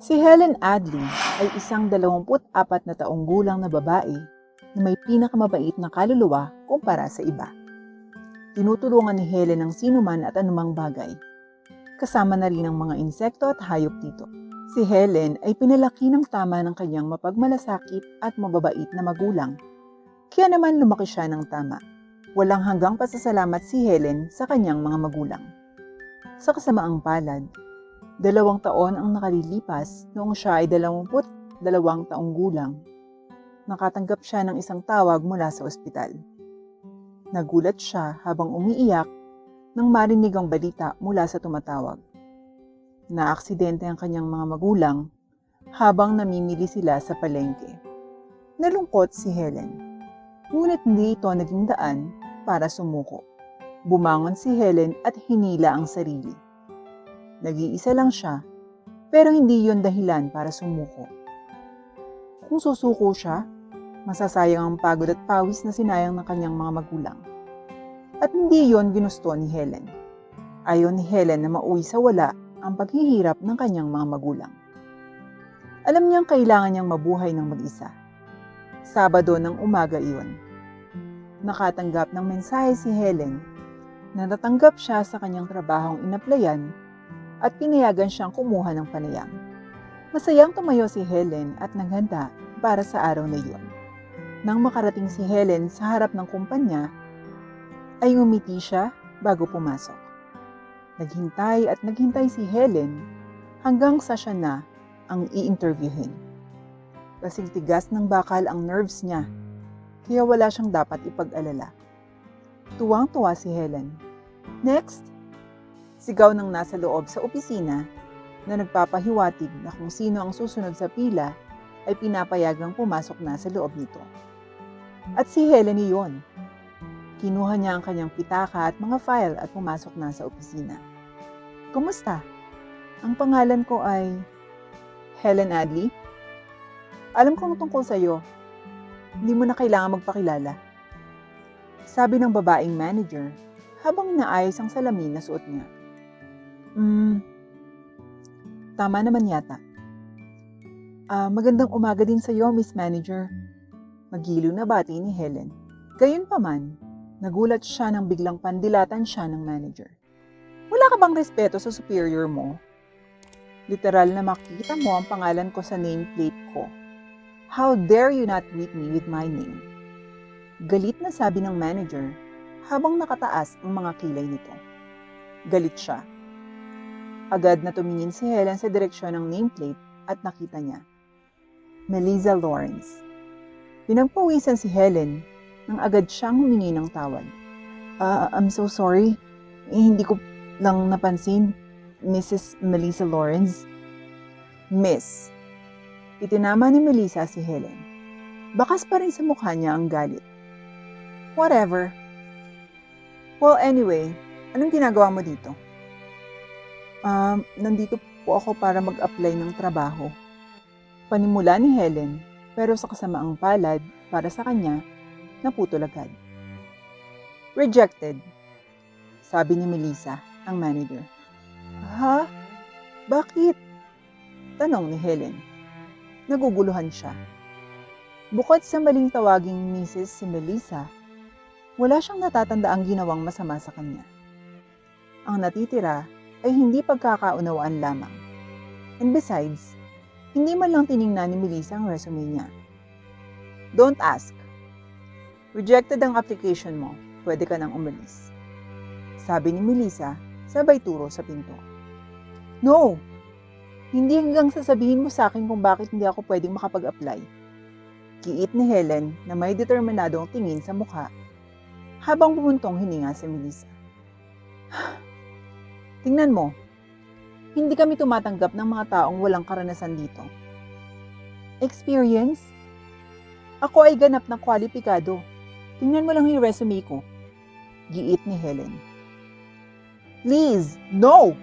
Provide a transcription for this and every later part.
Si Helen Adley ay isang 24 na taong gulang na babae na may pinakamabait na kaluluwa kumpara sa iba. Tinutulungan ni Helen ang sinuman at anumang bagay. Kasama na rin ang mga insekto at hayop dito. Si Helen ay pinalaki ng tama ng kanyang mapagmalasakit at mababait na magulang. Kaya naman lumaki siya ng tama. Walang hanggang pasasalamat si Helen sa kanyang mga magulang. Sa kasamaang palad, 2 taon ang nakalilipas noong siya ay 22 taong gulang. Nakatanggap siya ng isang tawag mula sa ospital. Nagulat siya habang umiiyak nang marinig ang balita mula sa tumatawag. Naaksidente ang kanyang mga magulang habang namimili sila sa palengke. Nalungkot si Helen. Ngunit hindi ito naging daan para sumuko. Bumangon si Helen at hinila ang sarili. Nag-iisa lang siya, pero hindi yon dahilan para sumuko. Kung susuko siya, masasayang ang pagod at pawis na sinayang ng kanyang mga magulang. At hindi yon ginusto ni Helen. Ayaw ni Helen na mauwi sa wala ang paghihirap ng kanyang mga magulang. Alam niyang kailangan niyang mabuhay ng mag-isa. Sabado ng umaga iyon. Nakatanggap ng mensahe si Helen na natanggap siya sa kanyang trabahong inaplayan at pinayagan siyang kumuha ng panayam. Masayang tumayo si Helen at naghanda para sa araw na iyon. Nang makarating si Helen sa harap ng kumpanya, ay ngumiti siya bago pumasok. Naghintay at naghintay si Helen hanggang sa siya na ang i-interviewin. Kasing tigas ng bakal ang nerves niya, kaya wala siyang dapat ipag-alala. Tuwang-tuwa si Helen. Next! Sigaw ng nasa loob sa opisina na nagpapahiwatig na kung sino ang susunod sa pila ay pinapayagang pumasok na sa loob nito. At si Helen iyon. Kinuha niya ang kanyang pitaka at mga file at pumasok na sa opisina. Kumusta? Ang pangalan ko ay Helen Adley. Alam kong tungkol sa iyo. Hindi mo na kailangan magpakilala. Sabi ng babaeng manager habang inaayos ang salamin na suot niya. Tama naman yata. Magandang umaga din sa iyo, Miss Manager. Magiliw na bati ni Helen. Gayunpaman, nagulat siya nang biglang pandilatan siya ng manager. Wala ka bang respeto sa superior mo? Literal na makikita mo ang pangalan ko sa nameplate ko. How dare you not greet me with my name? Galit na sabi ng manager habang nakataas ang mga kilay nito. Galit siya. Agad na tumingin si Helen sa direksyon ng nameplate at nakita niya. Melissa Lawrence. Pinagpawisan si Helen nang agad siyang humingi ng tawad. I'm so sorry. Hindi ko lang napansin. Mrs. Melissa Lawrence. Miss. Itinama ni Melissa si Helen. Bakas pa rin sa mukha niya ang galit. Whatever. Well, anyway, anong ginagawa mo dito? Nandito po ako para mag-apply ng trabaho. Panimula ni Helen, pero sa kasamaang palad, para sa kanya, naputol agad. Rejected, sabi ni Melissa, ang manager. Ha? Bakit? Tanong ni Helen. Naguguluhan siya. Bukod sa maling tawaging Mrs. si Melissa, wala siyang natatandaang ginawang masama sa kanya. Ang natitira ay hindi pagkakaunawaan lamang. And besides, hindi man lang tiningnan ni Melissa ang resume niya. Don't ask. Rejected ang application mo, pwede ka nang umalis. Sabi ni Melissa, sabay turo sa pinto. No! Hindi hanggang sasabihin mo sa akin kung bakit hindi ako pwedeng makapag-apply. Giit ni Helen na may determinadong tingin sa mukha habang bumuntong hininga si Melissa. Tingnan mo, hindi kami tumatanggap ng mga taong walang karanasan dito. Experience? Ako ay ganap na kwalipikado. Tingnan mo lang yung resume ko. Giit ni Helen. Please, no!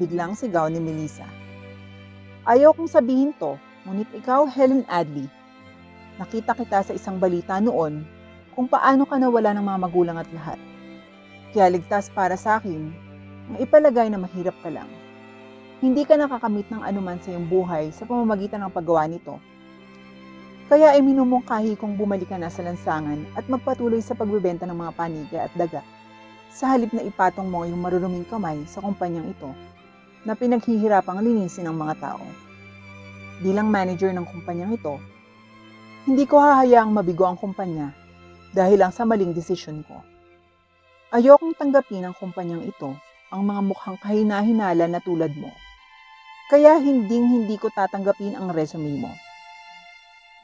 Biglang sigaw ni Melissa. Ayaw kong sabihin to, ngunit ikaw, Helen Adley. Nakita kita sa isang balita noon kung paano ka nawala ng mga magulang at lahat. Kaya ligtas para sa akin, maipalagay na mahirap ka lang. Hindi ka nakakamit ng anuman sa iyong buhay sa pamamagitan ng paggawa nito. Kaya ay minumungkahi kong bumalik ka na sa lansangan at magpatuloy sa pagbebenta ng mga paniga at daga, sa halip na ipatong mo yung maruruming kamay sa kumpanyang ito na pinaghihirapang linisin ng mga tao. Bilang manager ng kumpanyang ito, hindi ko hahayaang mabigo ang kumpanya dahil lang sa maling desisyon ko. Ayokong tanggapin ng kumpanyang ito ang mga mukhang kahina-hinala na tulad mo. Kaya hindi ko tatanggapin ang resume mo.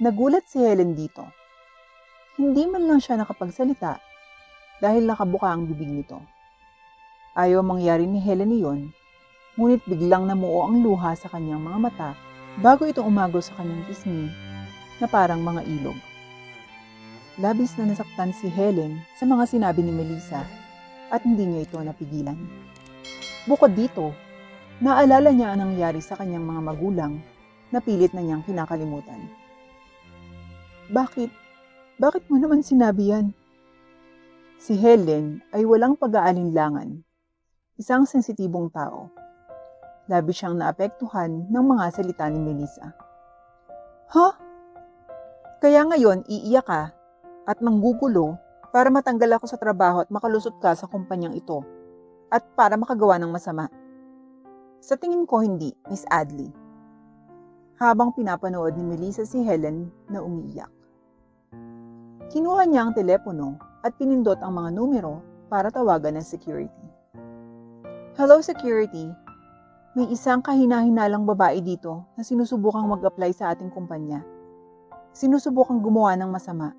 Nagulat si Helen dito. Hindi man lang siya nakapagsalita dahil nakabuka ang bibig nito. Ayaw mangyari ni Helen iyon, ngunit biglang namuo ang luha sa kanyang mga mata bago ito umagos sa kanyang pisngi na parang mga ilog. Labis na nasaktan si Helen sa mga sinabi ni Melissa at hindi niya ito napigilan. Bukod dito, naalala niya ang nangyari sa kanyang mga magulang na pilit na niyang kinakalimutan. Bakit mo naman sinabi yan? Si Helen ay walang pag-aalinlangan. Isang sensitibong tao. Labis siyang naapektuhan ng mga salita ni Melissa. Kaya ngayon iiyak ka at manggugulo para matanggal ako sa trabaho at makalusot ka sa kumpanyang ito at para makagawa ng masama. Sa tingin ko hindi, Miss Adley. Habang pinapanood ni Melissa si Helen na umiiyak. Kinuha niya ang telepono at pinindot ang mga numero para tawagan ng security. Hello security, may isang kahina-hinalang babae dito na sinusubukang mag-apply sa ating kumpanya. Sinusubukang gumawa ng masama.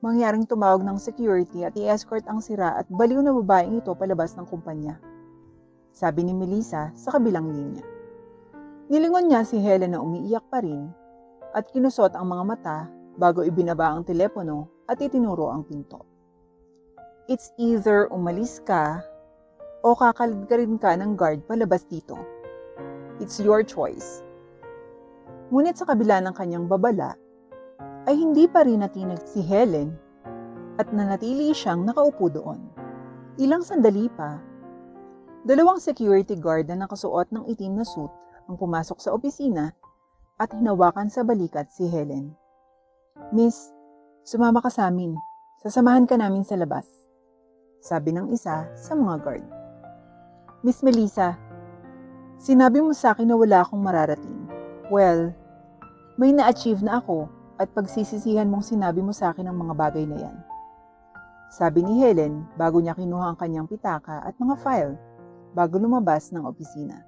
Mangyaring tumawag ng security at i-escort ang sira at baliw na babaeng ito palabas ng kumpanya. Sabi ni Melissa sa kabilang linya. Nilingon niya si Helen na umiiyak pa rin at kinusot ang mga mata bago ibinaba ang telepono at itinuro ang pinto. It's either umalis ka o kakalad ka rin ka ng guard palabas dito. It's your choice. Ngunit sa kabila ng kanyang babala, ay hindi pa rin natinag si Helen at nanatili siyang nakaupo doon. Ilang sandali pa, dalawang security guard na nakasuot ng itim na suit ang pumasok sa opisina at hinawakan sa balikat si Helen. Miss, sumama ka sa amin. Sasamahan ka namin sa labas. Sabi ng isa sa mga guard. Miss Melissa, sinabi mo sa akin na wala akong mararating. Well, may na-achieve na ako at pagsisisihan mong sinabi mo sa akin ang mga bagay na yan. Sabi ni Helen bago niya kinuha ang kanyang pitaka at mga file bago lumabas ng opisina.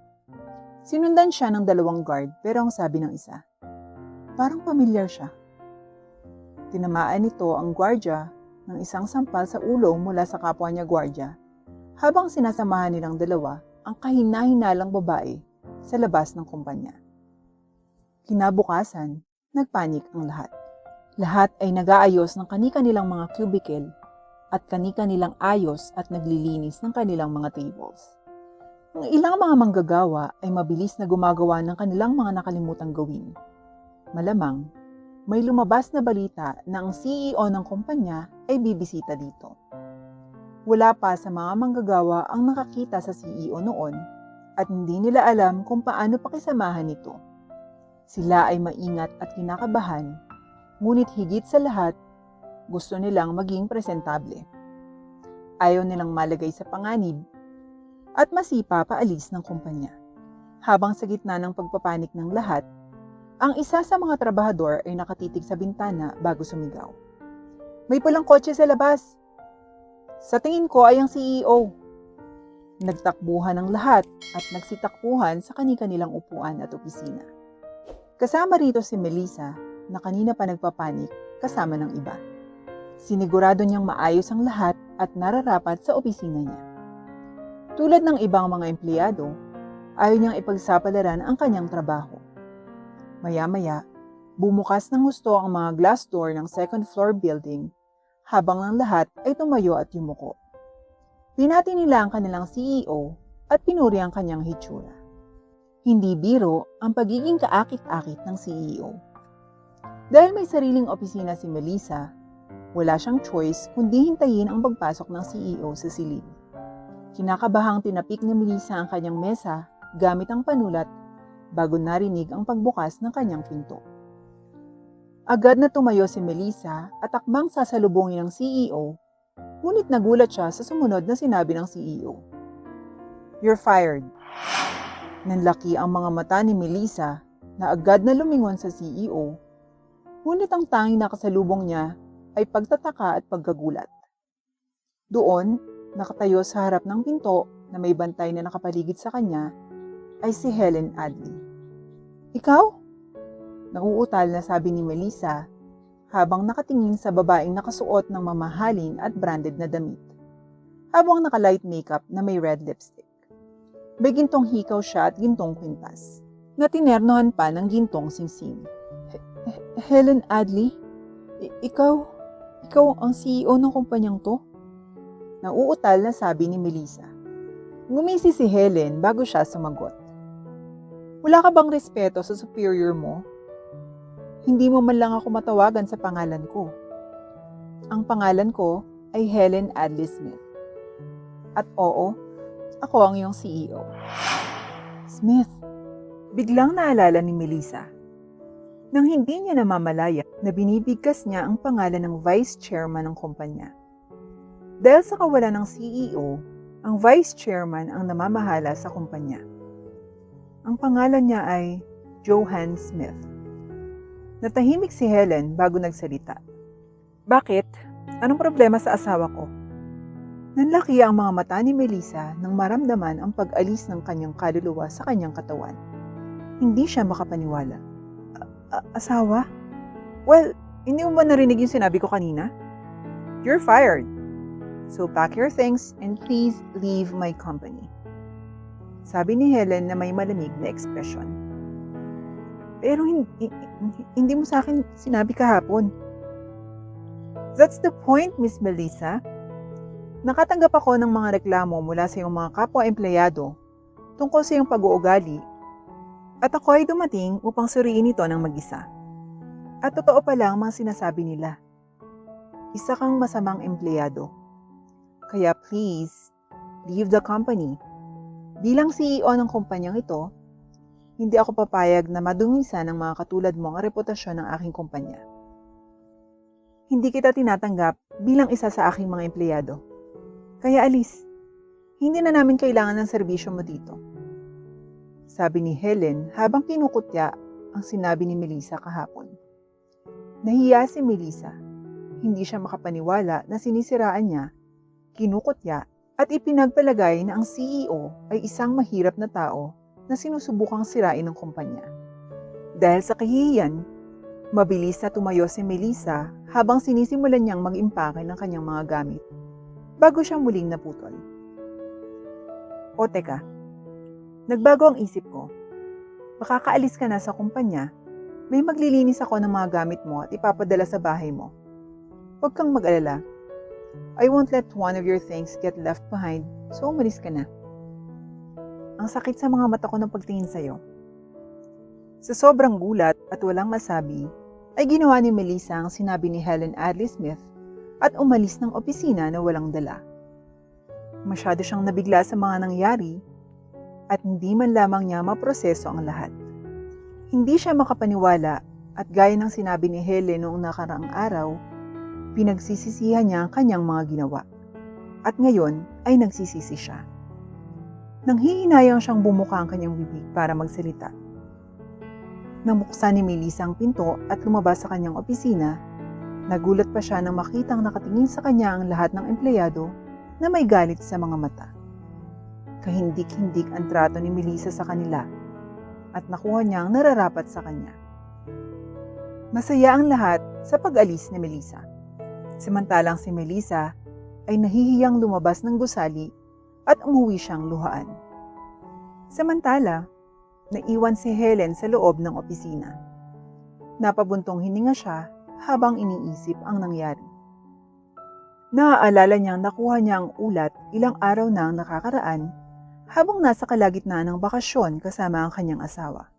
Sinundan siya ng dalawang guard pero ang sabi ng isa, parang pamilyar siya. Tinamaan nito ang gwardya ng isang sampal sa ulo mula sa kapwa niya gwardya habang sinasamahan nilang dalawa ang kahina-hinalang babae sa labas ng kumpanya. Kinabukasan, nagpanik ang lahat. Lahat ay nag-aayos ng kani-kanilang mga cubicle at kani-kanilang ayos at naglilinis ng kanilang mga tables. Ang ilang mga manggagawa ay mabilis na gumagawa ng kanilang mga nakalimutang gawin. Malamang, may lumabas na balita na ang CEO ng kumpanya ay bibisita dito. Wala pa sa mga manggagawa ang nakakita sa CEO noon at hindi nila alam kung paano pakisamahan ito. Sila ay maingat at kinakabahan, ngunit higit sa lahat, gusto nilang maging presentable. Ayaw nilang malagay sa panganib at masipa paalis ng kumpanya. Habang sa gitna ng pagpapanik ng lahat, ang isa sa mga trabahador ay nakatitig sa bintana bago sumigaw. May pulang kotse sa labas! Sa tingin ko ay ang CEO. Nagtakbuhan ang lahat at nagsitakbuhan sa kani-kanilang upuan at opisina. Kasama rito si Melissa na kanina pa nagpapanik kasama ng iba. Sinigurado niyang maayos ang lahat at nararapat sa opisina niya. Tulad ng ibang mga empleyado, ayaw niyang ipagsapalaran ang kanyang trabaho. Maya-maya, bumukas ng husto ang mga glass door ng second floor building habang ang lahat ay tumayo at yumuko. Pinati nila ang kanilang CEO at pinuri ang kanyang hitsura. Hindi biro ang pagiging kaakit-akit ng CEO. Dahil may sariling opisina si Melissa, wala siyang choice kundi hintayin ang pagpasok ng CEO sa silid. Kinakabahang tinapik ni Melissa ang kanyang mesa gamit ang panulat bago narinig ang pagbukas ng kanyang pinto. Agad na tumayo si Melissa at akmang sasalubungin ng CEO, ngunit nagulat siya sa sumunod na sinabi ng CEO. "You're fired." Nanlaki ang mga mata ni Melissa na agad na lumingon sa CEO, ngunit ang tanging nakasalubong niya ay pagtataka at pagkagulat. Doon, nakatayo sa harap ng pinto na may bantay na nakapaligid sa kanya, ay si Helen Adley. "Ikaw?" Nauutal na sabi ni Melissa habang nakatingin sa babaeng nakasuot ng mamahalin at branded na damit, habang naka-light makeup na may red lipstick. May gintong hikaw siya at gintong kwintas, na tinernohan pa ng gintong singsing. "Helen Adley? Ikaw ang CEO ng kumpanyang to?" Nauutal na sabi ni Melissa. Ngumisi si Helen bago siya sumagot. "Wala ka bang respeto sa superior mo? Hindi mo man lang ako matawagan sa pangalan ko. Ang pangalan ko ay Helen Adley Smith. At oo, ako ang iyong CEO." "Smith," biglang naalala ni Melissa. Nang hindi niya namamalaya na binibigkas niya ang pangalan ng vice chairman ng kumpanya. Dahil sa kawalan ng CEO, ang vice chairman ang namamahala sa kumpanya. Ang pangalan niya ay Johan Smith. Natahimik si Helen bago nagsalita. "Bakit? Anong problema sa asawa ko?" Nanlaki ang mga mata ni Melissa nang maramdaman ang pag-alis ng kanyang kaluluwa sa kanyang katawan. Hindi siya makapaniwala. Asawa? Well, hindi mo ba narinig yung sinabi ko kanina? You're fired. So pack your things and please leave my company. Sabi ni Helen na may malamig na ekspresyon. Pero hindi mo sa akin sinabi kahapon. That's the point, Miss Melissa. Nakatanggap ako ng mga reklamo mula sa iyong mga kapwa-empleyado tungkol sa iyong pag-uugali at ako ay dumating upang suriin ito ng mag-isa. At totoo pala ang mga sinasabi nila. Isa kang masamang empleyado. Kaya please, leave the company. Bilang CEO ng kumpanyang ito, hindi ako papayag na madumisan ng mga katulad mo ang reputasyon ng aking kumpanya. Hindi kita tinatanggap bilang isa sa aking mga empleyado. Kaya alis, hindi na namin kailangan ng serbisyo mo dito. Sabi ni Helen habang kinukutya ang sinabi ni Melissa kahapon. Nahiya si Melissa. Hindi siya makapaniwala na sinisiraan niya, kinukutya at ipinagpalagay na ang CEO ay isang mahirap na tao na sinusubukang sirain ng kumpanya. Dahil sa kahihiyan, mabilis na tumayo si Melissa habang sinisimulan niyang mag-impake ng kanyang mga gamit bago siya muling naputol. O teka, nagbago ang isip ko. Makakaalis ka na sa kumpanya, may maglilinis ako ng mga gamit mo at ipapadala sa bahay mo. Huwag kang mag-alala. I won't let one of your things get left behind, so umalis ka na. Ang sakit sa mga mata ko ng pagtingin sa'yo. Sa sobrang gulat at walang masabi, ay ginawa ni Melissa ang sinabi ni Helen Adley Smith at umalis ng opisina na walang dala. Masyado siyang nabigla sa mga nangyari at hindi man lamang niya maproseso ang lahat. Hindi siya makapaniwala at gaya ng sinabi ni Helen noong nakaraang araw, pinagsisisihan niya ang kanyang mga ginawa. At ngayon ay nagsisisi siya. Nanghihinayang siyang bumuka ang kanyang bibig para magsalita. Nang buksan ni Melissa ang pinto at lumabas sa kanyang opisina, nagulat pa siya nang makitang nakatingin sa kanya ang lahat ng empleyado na may galit sa mga mata. Kahindik-hindik ang trato ni Melissa sa kanila at nakuha niyang nararapat sa kanya. Masaya ang lahat sa pag-alis ni Melissa. Samantalang si Melissa ay nahihiyang lumabas ng gusali at umuwi siyang luhaan. Samantala, naiwan si Helen sa loob ng opisina. Napabuntong hininga siya habang iniisip ang nangyari. Naaalala niyang nakuha niya ang ulat ilang araw nang nakakaraan habang nasa kalagitnaan ng bakasyon kasama ang kanyang asawa.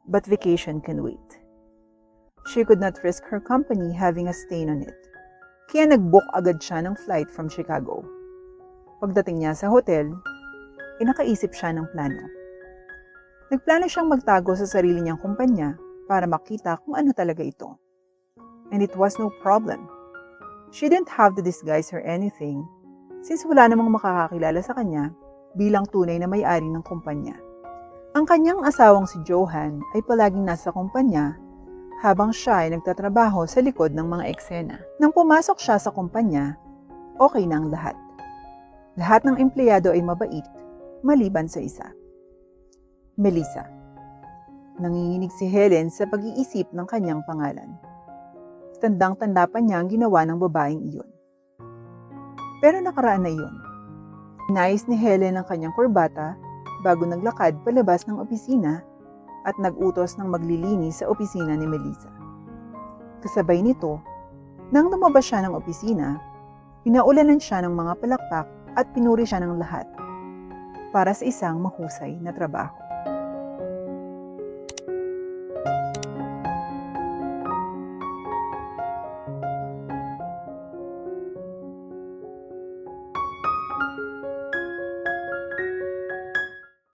But vacation can wait. She could not risk her company having a stain on it. Kaya nag-book agad siya ng flight from Chicago. Pagdating niya sa hotel, nakaisip siya ng plano. Nagplano siyang magtago sa sarili niyang kumpanya para makita kung ano talaga ito. And it was no problem. She didn't have to disguise her anything since wala namang makakakilala sa kanya bilang tunay na may-ari ng kumpanya. Ang kanyang asawang si Johan ay palaging nasa kumpanya habang siya ay nagtatrabaho sa likod ng mga eksena. Nang pumasok siya sa kumpanya, okay na ang lahat. Lahat ng empleyado ay mabait, maliban sa isa. Melissa. Nanginginig si Helen sa pag-iisip ng kanyang pangalan. Tandang-tanda pa niya ang ginawa ng babaeng iyon. Pero nakaraan na iyon. Inayos ni Helen ang kanyang kurbata bago naglakad palabas ng opisina at nag-utos ng maglilinis sa opisina ni Melissa. Kasabay nito, nang lumabas siya ng opisina, pinaulanan siya ng mga palakpak at pinuri siya ng lahat para sa isang mahusay na trabaho.